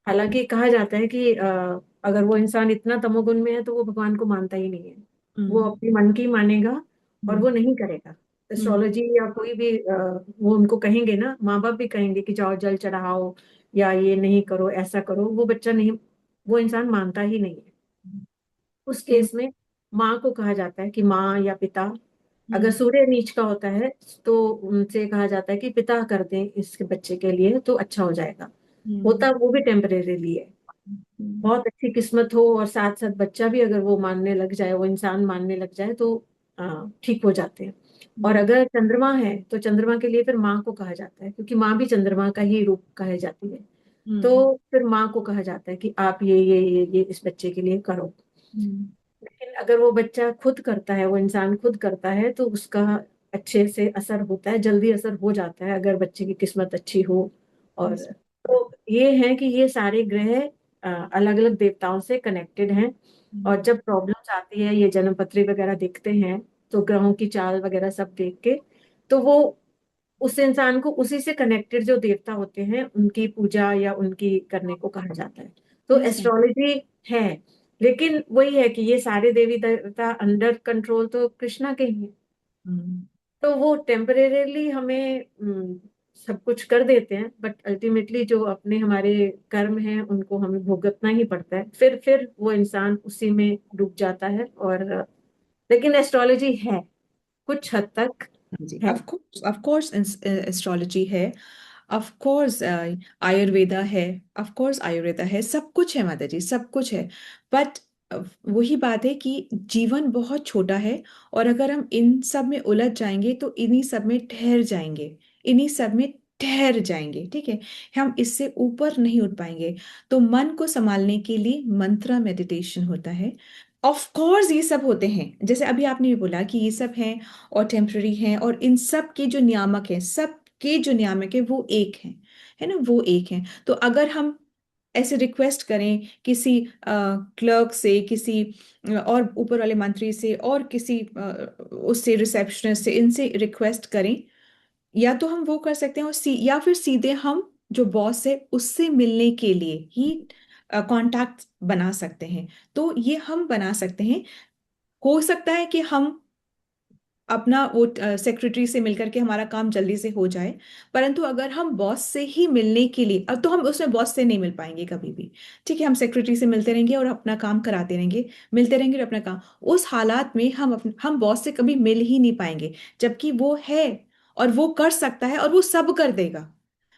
हालांकि कहा जाता है कि अगर वो इंसान इतना तमोगुण में है तो वो भगवान को मानता ही नहीं है, वो हम्म। अपने मन की मानेगा और वो हम्म। नहीं करेगा। हम्म। एस्ट्रोलॉजी या कोई भी वो उनको कहेंगे ना, माँ बाप भी कहेंगे कि जाओ जल चढ़ाओ या ये नहीं करो ऐसा करो, वो बच्चा नहीं, वो इंसान मानता ही नहीं है। उस केस में माँ को कहा जाता है कि माँ या पिता, अगर हम्म। सूर्य नीच का होता है तो उनसे कहा जाता है कि पिता कर दें इसके बच्चे के लिए तो अच्छा हो जाएगा। हम्म। होता वो भी टेम्परेरीली है। हम्म। बहुत अच्छी किस्मत हो और साथ साथ बच्चा भी अगर वो मानने लग जाए, वो इंसान मानने लग जाए, तो ठीक हो जाते हैं। और हम्म। अगर चंद्रमा है तो चंद्रमा के लिए फिर माँ को कहा जाता है, क्योंकि माँ भी चंद्रमा का ही रूप कही जाती है। हम्म। तो फिर माँ को कहा जाता है कि आप ये इस बच्चे के लिए करो। हम्म। लेकिन अगर वो बच्चा खुद करता है, वो इंसान खुद करता है, तो उसका अच्छे से असर होता है, जल्दी असर हो जाता है अगर बच्चे की किस्मत अच्छी हो। और Yes. तो ये है कि ये सारे ग्रह अलग अलग देवताओं से कनेक्टेड हैं। और जब प्रॉब्लम्स आती है, ये जन्म पत्री वगैरह देखते हैं, तो ग्रहों की चाल वगैरह सब देख के, तो वो उस इंसान को उसी से कनेक्टेड जो देवता होते हैं उनकी पूजा या उनकी करने को कहा जाता है। तो Yes, ma'am. एस्ट्रोलॉजी है, लेकिन वही है कि ये सारे देवी देवता अंडर कंट्रोल तो कृष्णा के ही हैं। हम्म। तो वो टेम्परेरीली हमें सब कुछ कर देते हैं, बट अल्टीमेटली जो अपने हमारे कर्म हैं उनको हमें भुगतना ही पड़ता है। फिर वो इंसान उसी में डूब जाता है। और लेकिन एस्ट्रोलॉजी है, कुछ हद तक जी, है। ऑफ कोर्स एस्ट्रोलॉजी है। ऑफ कोर्स आयुर्वेदा है, ऑफ कोर्स आयुर्वेदा है, सब कुछ है माता जी, सब कुछ है। बट वही बात है कि जीवन बहुत छोटा है, और अगर हम इन सब में उलझ जाएंगे तो इन्हीं सब में ठहर जाएंगे, इन्हीं सब में ठहर जाएंगे, ठीक है। हम इससे ऊपर नहीं उठ पाएंगे। तो मन को संभालने के लिए मंत्रा मेडिटेशन होता है। ऑफ कोर्स ये सब होते हैं, जैसे अभी आपने भी बोला कि ये सब हैं और टेम्पररी हैं, और इन सब के जो नियामक हैं, सब के जो नियामक है वो एक है ना, वो एक है। तो अगर हम ऐसे रिक्वेस्ट करें किसी क्लर्क से, किसी और ऊपर वाले मंत्री से, और किसी उससे रिसेप्शनिस्ट से, इनसे रिक्वेस्ट करें, या तो हम वो कर सकते हैं, और या फिर सीधे हम जो बॉस है उससे मिलने के लिए ही कांटेक्ट बना सकते हैं। तो ये हम बना सकते हैं। हो सकता है कि हम अपना वो सेक्रेटरी से मिलकर के हमारा काम जल्दी से हो जाए, परंतु अगर हम बॉस से ही मिलने के लिए, अब तो हम उसमें बॉस से नहीं मिल पाएंगे कभी भी, ठीक है। हम सेक्रेटरी से मिलते रहेंगे और अपना काम कराते रहेंगे, मिलते रहेंगे और अपना काम, उस हालात में हम बॉस से कभी मिल ही नहीं पाएंगे, जबकि वो है और वो कर सकता है और वो सब कर देगा,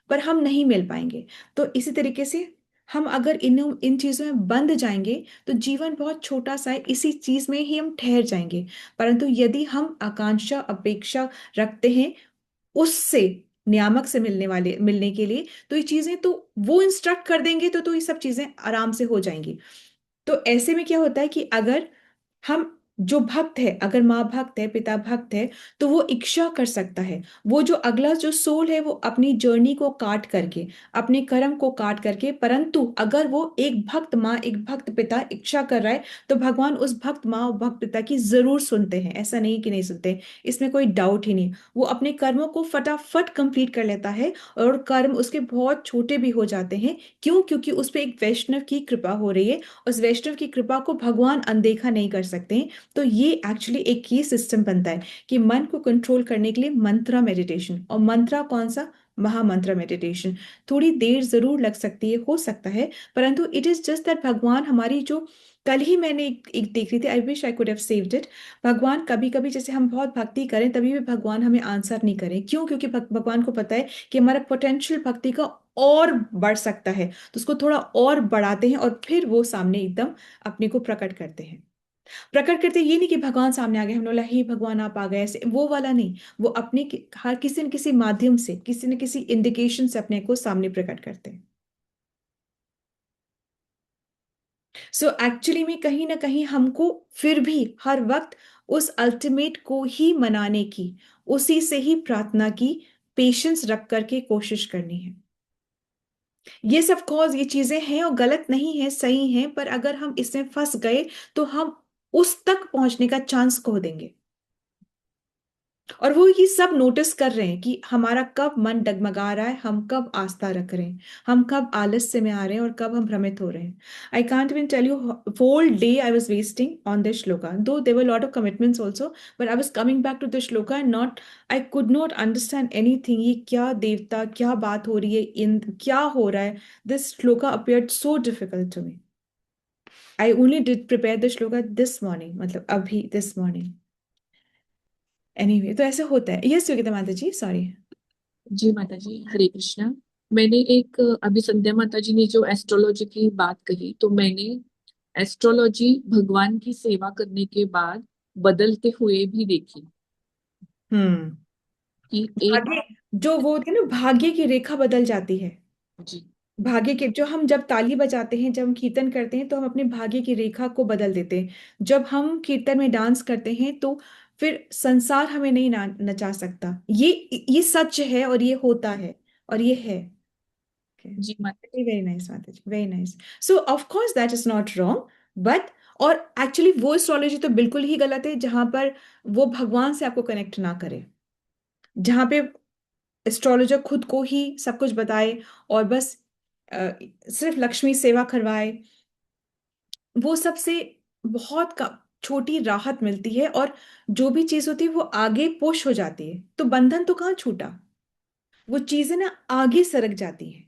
पर हम नहीं मिल पाएंगे। तो इसी तरीके से हम अगर इन इन चीजों में बंद जाएंगे तो जीवन बहुत छोटा सा है, इसी चीज में ही हम ठहर जाएंगे। परंतु यदि हम आकांक्षा अपेक्षा रखते हैं उससे, नियामक से मिलने के लिए, तो ये चीजें तो वो इंस्ट्रक्ट कर देंगे, तो ये सब चीजें आराम से हो जाएंगी। तो ऐसे में क्या होता है कि अगर हम, जो भक्त है, अगर माँ भक्त है, पिता भक्त है, तो वो इच्छा कर सकता है, वो जो अगला जो सोल है वो अपनी जर्नी को काट करके, अपने कर्म को काट करके, परंतु अगर वो एक भक्त माँ एक भक्त पिता इच्छा कर रहा है, तो भगवान उस भक्त माँ और भक्त पिता की जरूर सुनते हैं, ऐसा नहीं कि नहीं सुनते, इसमें कोई डाउट ही नहीं। वो अपने कर्मों को फटाफट कंप्लीट कर लेता है, और कर्म उसके बहुत छोटे भी हो जाते हैं। क्यों? क्योंकि उस पर एक वैष्णव की कृपा हो रही है, उस वैष्णव की कृपा को भगवान अनदेखा नहीं कर सकते हैं। तो ये एक्चुअली एक ये सिस्टम बनता है कि मन को कंट्रोल करने के लिए मंत्रा मेडिटेशन, और मंत्रा कौन सा? महामंत्रा मेडिटेशन। थोड़ी देर जरूर लग सकती है, हो सकता है, परंतु इट इज जस्ट दैट भगवान हमारी जो, कल ही मैंने एक देख रही थी, I wish I could have saved it. भगवान कभी कभी, जैसे हम बहुत भक्ति करें तभी भी भगवान हमें आंसर नहीं करें। क्यों? क्योंकि भगवान को पता है कि हमारा पोटेंशियल भक्ति का और बढ़ सकता है, तो उसको थोड़ा और बढ़ाते हैं, और फिर वो सामने एकदम अपने को प्रकट करते हैं। प्रकट करते ये नहीं कि भगवान सामने आ गए, हमने बोला हे भगवान आप आ गए, ऐसे वो वाला नहीं। वो अपने हर किसी न किसी माध्यम से, किसी न किसी इंडिकेशन से अपने को सामने प्रकट करते हैं। सो एक्चुअली में कहीं ना कहीं हमको फिर भी हर वक्त उस अल्टीमेट को ही मनाने की, उसी से ही प्रार्थना की, पेशेंस रख करके कोशिश करनी है। ये सब कॉज, ये चीजें हैं और गलत नहीं है, सही हैं, पर अगर हम इसमें फंस गए तो हम उस तक पहुंचने का चांस खो देंगे। और वो ये सब नोटिस कर रहे हैं कि हमारा कब मन डगमगा रहा है, हम कब आस्था रख रहे हैं, हम कब आलस्य में आ रहे हैं, और कब हम भ्रमित हो रहे हैं। I can't even tell you whole day I was wasting on this shloka, though there were lot of commitments also, but I was coming back to this shloka and not, I could not understand anything. ये क्या देवता, क्या बात हो रही है, इन क्या हो रहा है? This shloka appeared so difficult to me. I only did prepare the shloka this morning, मतलब अभी दिस मॉर्निंग। एनीवे, तो ऐसे होता है। यस योगिता माता जी, सॉरी। जी माता जी, हरे कृष्णा। मैंने एक अभी संध्या माता जी ने जो एस्ट्रोलॉजी की बात कही, तो मैंने एस्ट्रोलॉजी भगवान की सेवा करने के बाद बदलते हुए भी देखी हम्म। कि एक। भाग्य, जो वो होती है ना, भाग्य की रेखा बदल जाती है। जी। भाग्य के, जो हम जब ताली बजाते हैं, जब हम कीर्तन करते हैं, तो हम अपने भाग्य की रेखा को बदल देते हैं। जब हम कीर्तन में डांस करते हैं तो फिर संसार हमें नहीं नचा सकता। ये सच है, और ये होता है, और ये है। जी माता वेरी नाइस माता जी, very nice. So of course that is not wrong, but, और एक्चुअली वो एस्ट्रोलॉजी तो बिल्कुल ही गलत है जहां पर वो भगवान से आपको कनेक्ट ना करे, जहां पे एस्ट्रोलॉजर खुद को ही सब कुछ बताए और बस सिर्फ लक्ष्मी सेवा करवाए। वो सबसे बहुत छोटी राहत मिलती है, और जो भी चीज होती है वो आगे पुश हो जाती है, तो बंधन तो कहाँ छूटा, वो चीजें ना आगे सरक जाती है।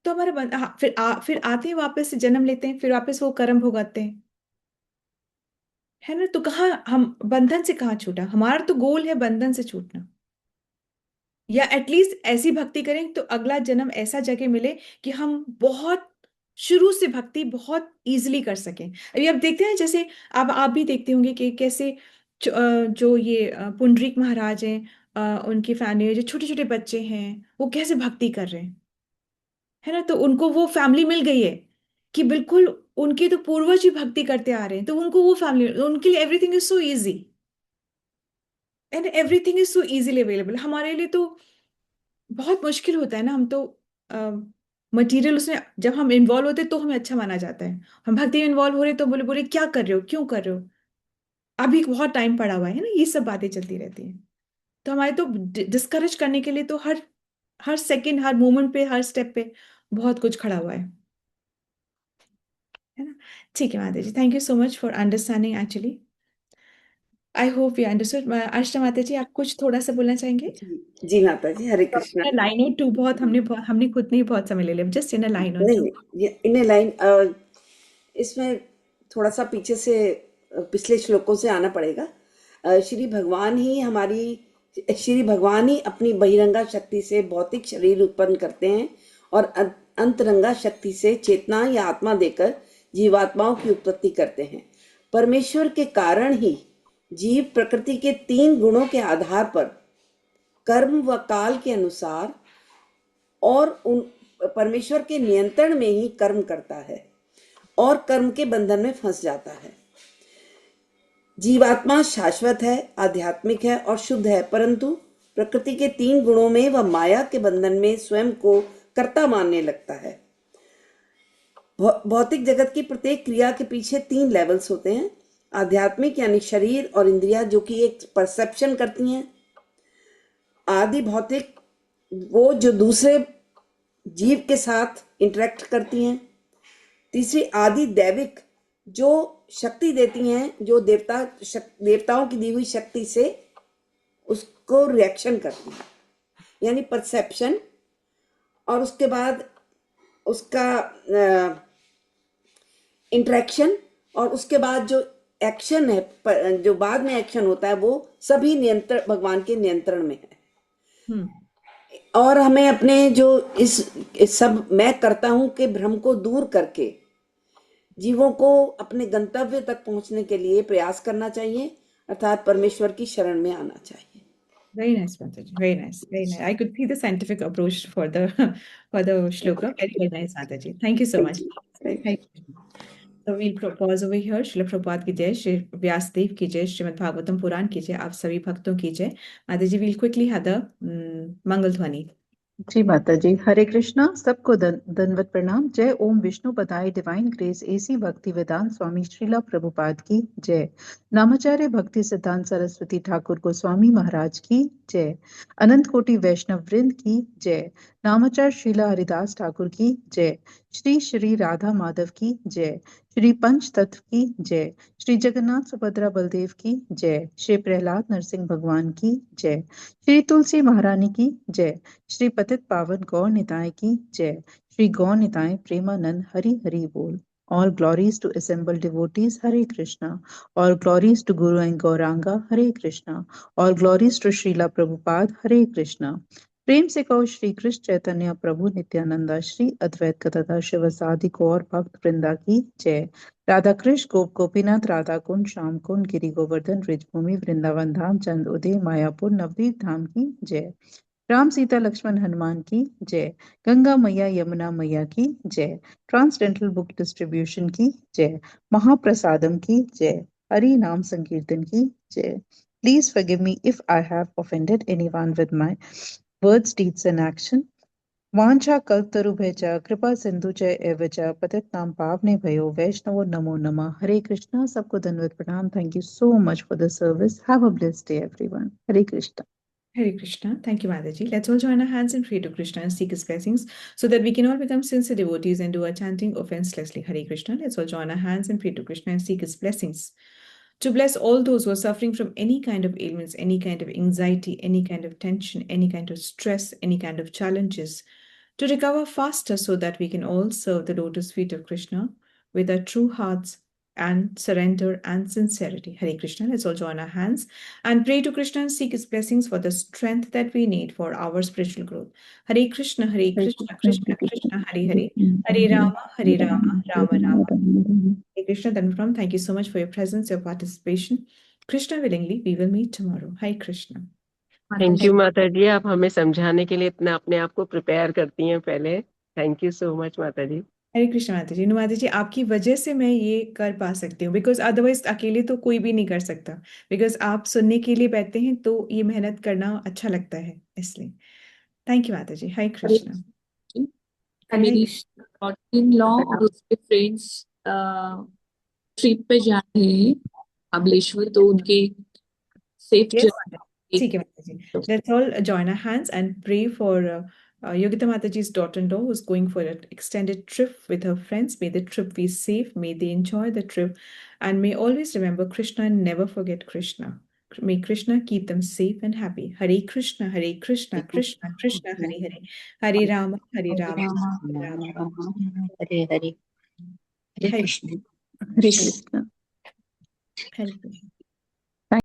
तो हमारा हाँ, फिर आते हैं वापस से जन्म लेते हैं, फिर वापस वो कर्म भोगते हैं, है ना। तो कहाँ हम बंधन से कहाँ छूटा, हमारा तो गोल है बंधन से छूटना। या एटलीस्ट ऐसी भक्ति करें तो अगला जन्म ऐसा जगह मिले कि हम बहुत शुरू से भक्ति बहुत इजीली कर सकें। अभी आप देखते हैं, जैसे आप भी देखते होंगे कि कैसे जो ये पुंडरीक महाराज हैं, उनकी फैमिली में जो छोटे छोटे बच्चे हैं वो कैसे भक्ति कर रहे हैं, है ना। तो उनको वो फैमिली मिल गई है कि बिल्कुल उनके तो पूर्वज ही भक्ति करते आ रहे हैं, तो उनको वो फैमिली, उनके लिए everything is so easy and everything is so easily available. हमारे लिए तो बहुत मुश्किल होता है ना, हम तो मटेरियल उसमें जब हम इन्वॉल्व होते हैं तो हमें अच्छा माना जाता है। हम भक्ति में इन्वॉल्व हो रहे तो बोले बोले क्या कर रहे हो, क्यों कर रहे हो, अभी बहुत टाइम पड़ा हुआ है ना, ये सब बातें चलती रहती हैं। तो हमारे तो डिस्करेज करने के लिए तो हर हर सेकंड, हर मोमेंट पे, हर स्टेप पे बहुत कुछ खड़ा हुआ है ना। ठीक है माता जी, thank you so much for understanding actually. I hope you understood. Archana माता जी, आप कुछ थोड़ा सा बोलना चाहेंगे? जी माता जी, हरे कृष्णा। लाइन और टू बहुत हमने खुद नहीं बहुत समय ले लिया, जस्ट इन अ लाइन और नहीं टू। नहीं, ये इन लाइन, इसमें थोड़ा सा पीछे से पिछले श्लोकों से आना पड़ेगा। श्री भगवान ही अपनी बहिरंगा शक्ति से भौतिक शरीर उत्पन्न करते हैं और अंतरंगा शक्ति से चेतना या आत्मा देकर जीवात्माओं की उत्पत्ति करते हैं। परमेश्वर के कारण ही जीव प्रकृति के 3 गुणों के आधार पर कर्म व काल के अनुसार और उन परमेश्वर के नियंत्रण में ही कर्म करता है और कर्म के बंधन में फंस जाता है। जीवात्मा शाश्वत है, आध्यात्मिक है और शुद्ध है, परंतु प्रकृति के 3 गुणों में वह माया के बंधन में स्वयं को कर्ता मानने लगता है। भौतिक जगत की प्रत्येक क्रिया के पीछे 3 लेवल्स होते हैं। आध्यात्मिक यानी शरीर और इंद्रिया जो कि एक परसेप्शन करती हैं। आदि भौतिक वो जो दूसरे जीव के साथ इंटरेक्ट करती हैं। तीसरी आदि दैविक जो शक्ति देती हैं, जो देवताओं की दी हुई शक्ति से उसको रिएक्शन करती हैं, यानी परसेप्शन। और उसके बाद उसका इंटरेक्शन, और उसके बाद जो एक्शन है, जो बाद में एक्शन होता है, वो सभी नियंत्रण भगवान के नियंत्रण में है। और हमें अपने जो इस सब मैं करता हूं के भ्रम को दूर करके जीवों को अपने गंतव्य तक पहुंचने के लिए प्रयास करना चाहिए, अर्थात परमेश्वर की शरण में आना चाहिए। Very nice, Mataji. Very nice. Very nice. I could see the scientific approach for the shloka. Very, very nice, Mataji. Thank you so much. Thank you. So we'll pause over here. Srila Prabhupada की जय, श्री व्यासदेव की जय, श्रीमद् भागवतम पुराण की जय, आप सभी भक्तों की जय। माताजी, we'll quickly have the मंगल ध्वनि। जी माता जी, हरे कृष्णा। सबको दंडवत प्रणाम। जय ओम विष्णु पदाय डिवाइन ग्रेस एसी भक्ति वेदांत स्वामी श्रीला प्रभुपाद की जय। नामाचार्य भक्ति सिद्धांत सरस्वती ठाकुर गोस्वामी महाराज की जय। अनंत कोटि वैष्णव वृंद की जय। नामाचार्य श्रीला हरिदास ठाकुर की जय। श्री श्री राधा माधव की जय। श्री पंच तत्व की जय। श्री जगन्नाथ सुभद्रा बलदेव की जय। श्री प्रहलाद नरसिंह भगवान की जय। श्री तुलसी महारानी की जय। श्री पतित पावन गौर निताय की जय। श्री गौर निताय प्रेमानंद हरि हरि बोल। All glories to assembled devotees, Hare Krishna. All glories to Guru and Gauranga, Hare Krishna. All glories to Srila Prabhupada, Hare Krishna. प्रेम से कहो श्री कृष्ण चैतन्य प्रभु नित्यानंदा श्री अद्वैत गदाधर शिवसादि गौर भक्त वृंदा की जय। राधा कृष्ण गोप गोपीनाथ राधा कुंड श्याम कुंड गिरि गोवर्धन ब्रिजभूमि वृंदावन धाम चंद उदय मायापुर नवदीप धाम की जय। राम सीता लक्ष्मण हनुमान की जय। गंगा मैया यमुना मैया की जय। ट्रांसडेंटल बुक डिस्ट्रीब्यूशन की जय। महाप्रसादम की जय। हरि नाम संकीर्तन की जय। Please forgive me if I have offended anyone with my words, deeds and action. वांछा कल्पतरुभ्यश्च कृपा सिंधु च एव च पतितानां पावनेभ्यो वैष्णवो नमो नमः। हरे कृष्णा। सबको दंडवत प्रणाम। Thank you so much for the service. Have a blessed day everyone. Hare Krishna. Hare Krishna. Thank you, Mataji. Let's all join our hands and pray to Krishna and seek his blessings so that we can all become sincere devotees and do our chanting offenselessly. Hare Krishna. Let's all join our hands and pray to Krishna and seek his blessings to bless all those who are suffering from any kind of ailments, any kind of anxiety, any kind of tension, any kind of stress, any kind of challenges, to recover faster so that we can all serve the lotus feet of Krishna with our true hearts and surrender and sincerity. Hare Krishna. Let's all join our hands and pray to Krishna and seek his blessings for the strength that we need for our spiritual growth. Hare Krishna, Krishna Krishna, Hare Hare, Hare Rama, Rama Rama. Hare Krishna. Then thank you so much for your presence, your participation. Krishna willingly, we will meet tomorrow. Hare Krishna. Thank you माता जी, आप हमें समझाने के लिए इतना अपने आप को प्रिपेयर करती हैं पहले। थैंक यू सो मच माता जी। हरे कृष्ण माता जी। माता जी, आपकी वजह से मैं ये कर पा सकती हूँ, बिकॉज अदरवाइज अकेले तो कोई भी नहीं कर सकता। बिकॉज आप सुनने के लिए बैठते हैं तो ये मेहनत करना अच्छा लगता है, इसलिए थैंक यू माता जी। हरे कृष्ण। मेरी डॉटर लॉ और उसके फ्रेंड्स ट्रिप पे जा रहे हैं महाबलेश्वर, तो उनके सेफ Yes, ठीक है माता जी। Let's all join our hands and pray for Yogita Mataji's daughter-in-law who's going for an extended trip with her friends. May the trip be safe. May they enjoy the trip, and may always remember Krishna and never forget Krishna. May Krishna keep them safe and happy. Hare Krishna, Krishna Krishna, Hare Hare, Hare Rama, Rama, Hare Hare Hare Krishna Hare Krishna. Hare Krishna.